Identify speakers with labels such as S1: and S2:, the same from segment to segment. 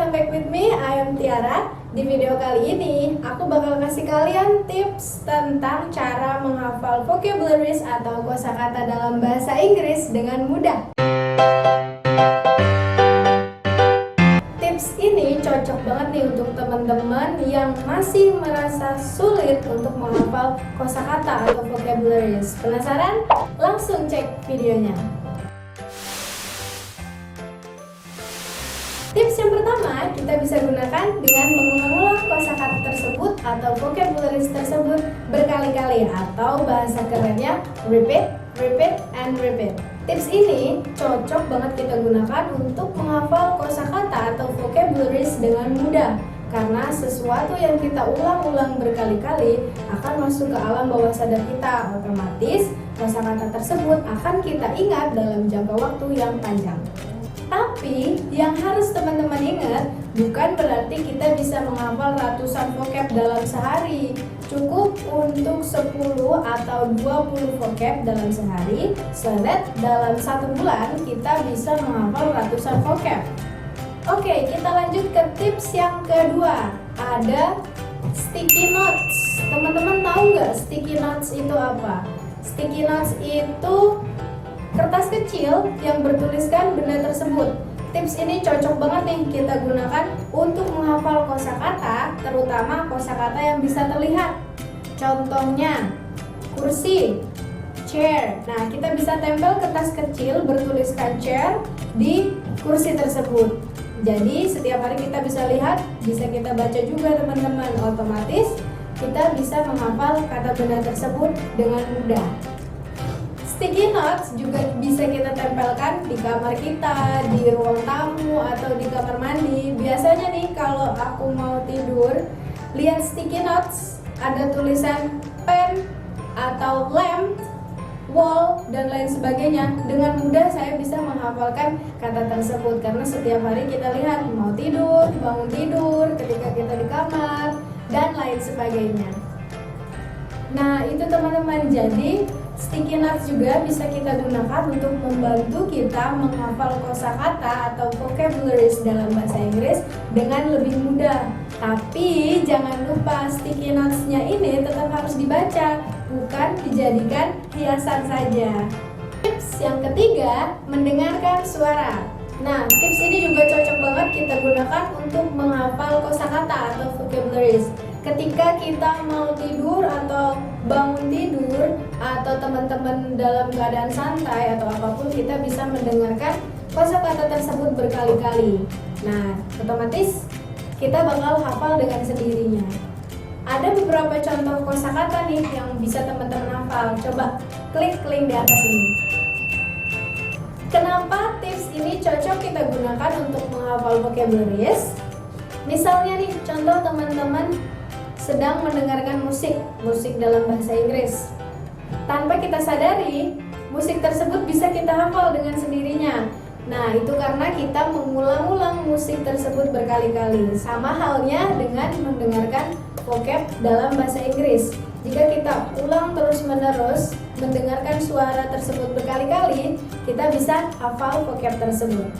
S1: welcome back with me, I am Tiara. Di video kali ini, aku bakal kasih kalian tips tentang cara menghafal vocabularies atau kosakata dalam bahasa Inggris dengan mudah. Tips ini cocok banget nih untuk teman-teman yang masih merasa sulit untuk menghafal kosakata atau vocabularies. Penasaran? Langsung cek videonya. Tips yang pertama, kita bisa gunakan dengan mengulang-ulang kosakata tersebut atau vocabularies tersebut berkali-kali, atau bahasa kerennya repeat, repeat, and repeat. Tips ini cocok banget kita gunakan untuk menghafal kosakata atau vocabularies dengan mudah, karena sesuatu yang kita ulang-ulang berkali-kali akan masuk ke alam bawah sadar kita. Otomatis kosakata tersebut akan kita ingat dalam jangka waktu yang panjang. Tapi yang harus teman-teman ingat, bukan berarti kita bisa menghafal ratusan vocab dalam sehari. Cukup untuk 10 atau 20 vocab dalam sehari, so that dalam 1 bulan kita bisa menghafal ratusan vocab. Oke, kita lanjut ke tips yang kedua. Ada sticky notes. Teman-teman tahu nggak sticky notes itu apa? Sticky notes itu kertas kecil yang bertuliskan benda tersebut. Tips ini cocok banget nih kita gunakan untuk menghafal kosakata, terutama kosakata yang bisa terlihat. Contohnya, kursi, chair. Nah, kita bisa tempel kertas kecil bertuliskan chair di kursi tersebut. Jadi, setiap hari kita bisa lihat, bisa kita baca juga teman-teman. Otomatis, kita bisa menghafal kata benda tersebut dengan mudah. Sticky notes juga bisa kita tempelkan di kamar kita, di ruang tamu, atau di kamar mandi. Biasanya nih kalau aku mau tidur, lihat sticky notes, ada tulisan pen atau lamp, wall, dan lain sebagainya. Dengan mudah saya bisa menghafalkan kata tersebut, karena setiap hari kita lihat mau tidur, bangun tidur, ketika kita di kamar, dan lain sebagainya. Nah, itu teman-teman, jadi sticky notes juga bisa kita gunakan untuk membantu kita menghafal kosakata atau vocabularies dalam bahasa Inggris dengan lebih mudah. Tapi jangan lupa sticky notes-nya ini tetap harus dibaca, bukan dijadikan hiasan saja. Tips yang ketiga, mendengarkan suara. Nah, tips ini juga cocok banget kita gunakan untuk menghafal kosakata atau vocabularies. Ketika kita mau tidur atau bangun tidur, atau teman-teman dalam keadaan santai atau apapun, kita bisa mendengarkan kosakata tersebut berkali-kali. Nah, otomatis kita bakal hafal dengan sendirinya. Ada beberapa contoh kosakata nih yang bisa teman-teman hafal. Coba klik link di atas ini. Kenapa tips ini cocok kita gunakan untuk menghafal vocabularies? Misalnya nih, contoh teman-teman sedang mendengarkan musik dalam bahasa Inggris. Tanpa kita sadari, musik tersebut bisa kita hafal dengan sendirinya. Nah, itu karena kita mengulang-ulang musik tersebut berkali-kali. Sama halnya dengan mendengarkan vocab dalam bahasa Inggris. Jika kita ulang terus-menerus mendengarkan suara tersebut berkali-kali, kita bisa hafal vocab tersebut.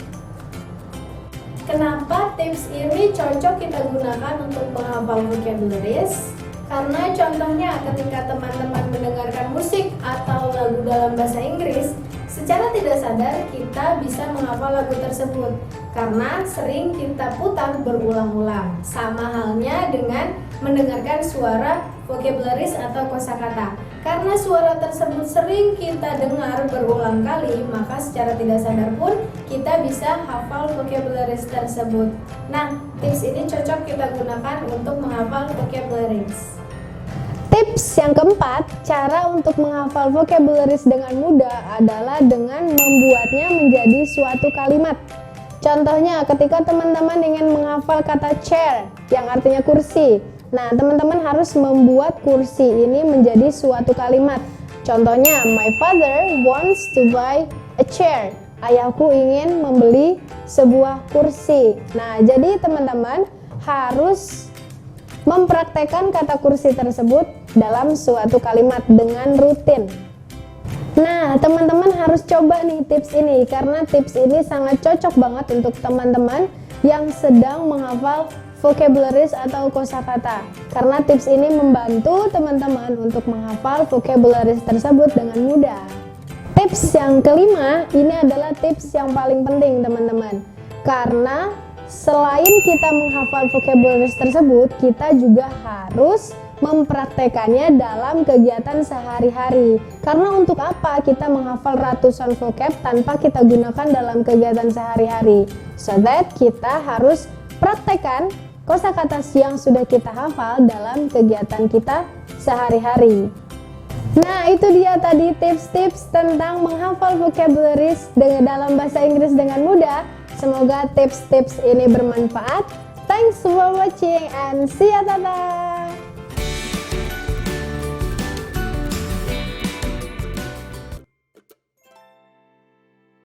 S1: Kenapa tips ini cocok kita gunakan untuk menghafal vocabularies? Karena contohnya ketika teman-teman mendengarkan musik atau lagu dalam bahasa Inggris, secara tidak sadar kita bisa menghafal lagu tersebut karena sering kita putar berulang-ulang. Sama halnya dengan mendengarkan suara vocabularies atau kosakata. Karena suara tersebut sering kita dengar berulang kali, maka secara tidak sadar pun kita bisa hafal vocabularies tersebut. Nah, tips ini cocok kita gunakan untuk menghafal vocabularies.
S2: Tips yang keempat, cara untuk menghafal vocabularies dengan mudah adalah dengan membuatnya menjadi suatu kalimat. Contohnya, ketika teman-teman ingin menghafal kata chair, yang artinya kursi. Nah, teman-teman harus membuat kursi ini menjadi suatu kalimat. Contohnya, my father wants to buy a chair. Ayahku ingin membeli sebuah kursi. Nah, jadi teman-teman harus mempraktekkan kata kursi tersebut dalam suatu kalimat dengan rutin. Nah, teman-teman harus coba nih tips ini, karena tips ini sangat cocok banget untuk teman-teman yang sedang menghafal vocabularies atau kosakata. Karena tips ini membantu teman-teman untuk menghafal vocabularies tersebut dengan mudah. Tips yang kelima, ini adalah tips yang paling penting teman-teman. Karena selain kita menghafal vocabularies tersebut, kita juga harus mempraktekannya dalam kegiatan sehari-hari. Karena untuk apa kita menghafal ratusan vocab tanpa kita gunakan dalam kegiatan sehari-hari? So that kita harus praktekkan kosakata yang sudah kita hafal dalam kegiatan kita sehari-hari. Nah, itu dia tadi tips-tips tentang menghafal vocabularies dalam bahasa Inggris dengan mudah. Semoga tips-tips ini bermanfaat. Thanks for watching and see ya, tata!